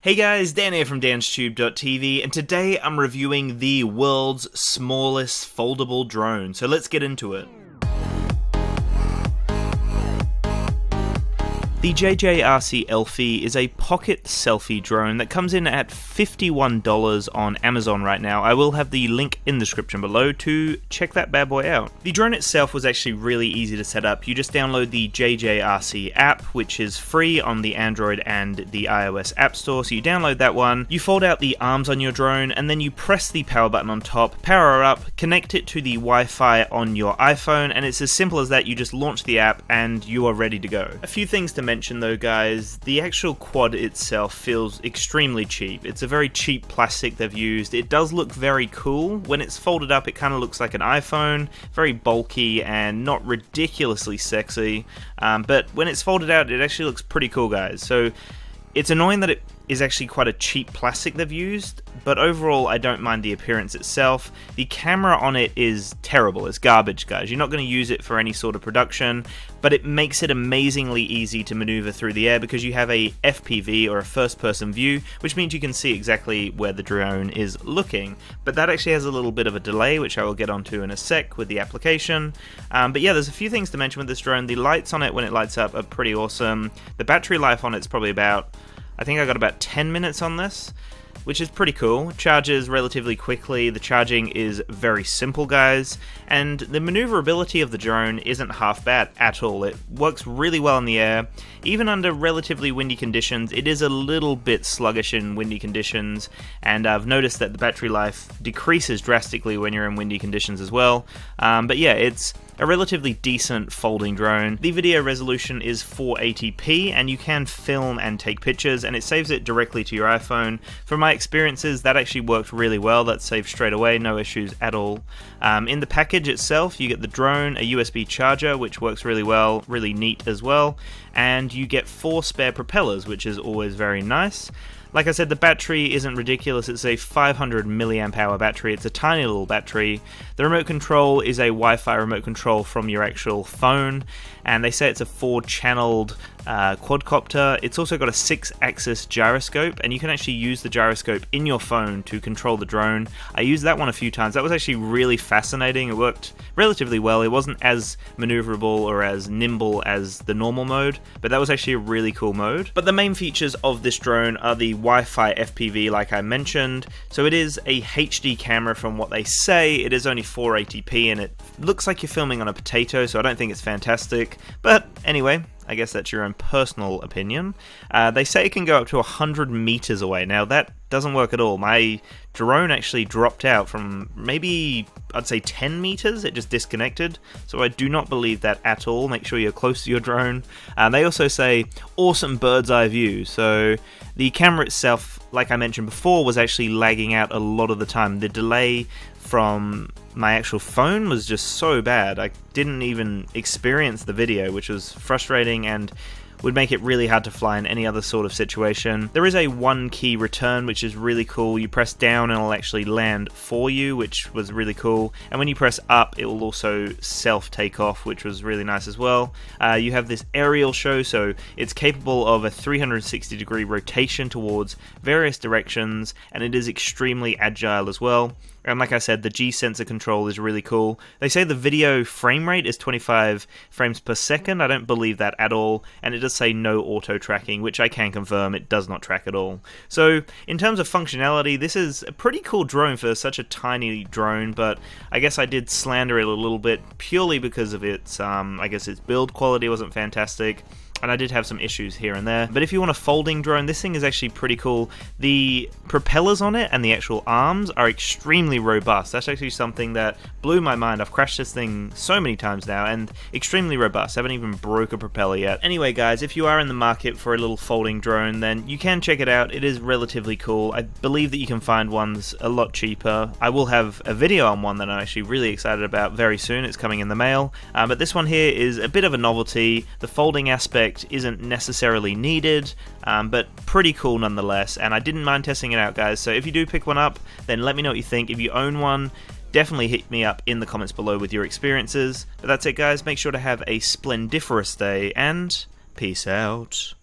Hey guys, Dan here from DansTube.TV, and today I'm reviewing the world's smallest foldable drone, so let's get into it. The JJRC ELFIE is a pocket selfie drone that comes in at $51 on Amazon right now. I will have the link in the description below to check that bad boy out. The drone itself was actually really easy to set up. You just download the JJRC app, which is free on the Android and the iOS App Store. So you download that one, you fold out the arms on your drone, and then you press the power button on top, power up, connect it to the Wi-Fi on your iPhone, and it's as simple as that. You just launch the app and you are ready to go. A few things to mention though, guys. The actual quad itself feels extremely cheap. It's a very cheap plastic they've used. It does look very cool. When it's folded up, it kind of looks like an iPhone, very bulky and not ridiculously sexy, but when it's folded out, it actually looks pretty cool, guys. So it's annoying that it is actually quite a cheap plastic they've used, but overall I don't mind the appearance itself. The camera on it is terrible, it's garbage, guys. You're not going to use it for any sort of production, but it makes it amazingly easy to maneuver through the air because you have a FPV, or a first person view, which means you can see exactly where the drone is looking. But that actually has a little bit of a delay, which I will get onto in a sec with the application. But yeah, there's a few things to mention with this drone. The lights on it when it lights up are pretty awesome. The battery life on it's probably about, I think I got about 10 minutes on this, which is pretty cool. Charges relatively quickly, the charging is very simple, guys, and the maneuverability of the drone isn't half bad at all. It works really well in the air. Even under relatively windy conditions, it is a little bit sluggish in windy conditions, and I've noticed that the battery life decreases drastically when you're in windy conditions as well. But yeah, it's a relatively decent folding drone. The video resolution is 480p, and you can film and take pictures, and it saves it directly to your iPhone. From my experiences, that actually worked really well. That saved straight away, no issues at all. In the package itself, you get the drone, a USB charger, which works really well, really neat as well, and you get 4 spare propellers, which is always very nice. Like I said, the battery isn't ridiculous. It's a 500 milliamp hour battery. It's a tiny little battery. The remote control is a Wi-Fi remote control from your actual phone, and they say it's a 4-channeled quadcopter. It's also got a 6-axis gyroscope, and you can actually use the gyroscope in your phone to control the drone. I used that one a few times. That was actually really fascinating. It worked relatively well. It wasn't as maneuverable or as nimble as the normal mode, but that was actually a really cool mode. But the main features of this drone are the Wi-Fi FPV, like I mentioned. So it is a HD camera from what they say. It is only 480p, and it looks like you're filming on a potato, so I don't think it's fantastic. But anyway, I guess that's your own personal opinion. They say it can go up to 100 meters away. Now that doesn't work at all. My drone actually dropped out from maybe, I'd say 10 meters. It just disconnected. So I do not believe that at all. Make sure you're close to your drone. They also say awesome bird's eye view. So the camera itself, like I mentioned before, was actually lagging out a lot of the time. The delay from my actual phone was just so bad. I didn't even experience the video, which was frustrating and would make it really hard to fly in any other sort of situation. There is a 1-key return, which is really cool. You press down and it'll actually land for you, which was really cool. And when you press up, it will also self-take off, which was really nice as well. You have this aerial show, so it's capable of a 360-degree rotation towards various directions, and it is extremely agile as well. And like I said, the G sensor control is really cool. They say the video frame rate is 25 frames per second. I don't believe that at all. And it does say no auto tracking, which I can confirm it does not track at all. So in terms of functionality, this is a pretty cool drone for such a tiny drone, but I guess I did slander it a little bit purely because of its, I guess its build quality wasn't fantastic. And I did have some issues here and there. But if you want a folding drone, this thing is actually pretty cool. The propellers on it and the actual arms are extremely robust. That's actually something that blew my mind. I've crashed this thing so many times now, and extremely robust. I haven't even broke a propeller yet. Anyway, guys, if you are in the market for a little folding drone, then you can check it out. It is relatively cool. I believe that you can find ones a lot cheaper. I will have a video on one that I'm actually really excited about very soon. It's coming in the mail. But this one here is a bit of a novelty. The folding aspect isn't necessarily needed, but pretty cool nonetheless, and I didn't mind testing it out, guys. So if you do pick one up, then let me know what you think. If you own one, definitely hit me up in the comments below with your experiences. But that's it, guys. Make sure to have a splendiferous day, and peace out.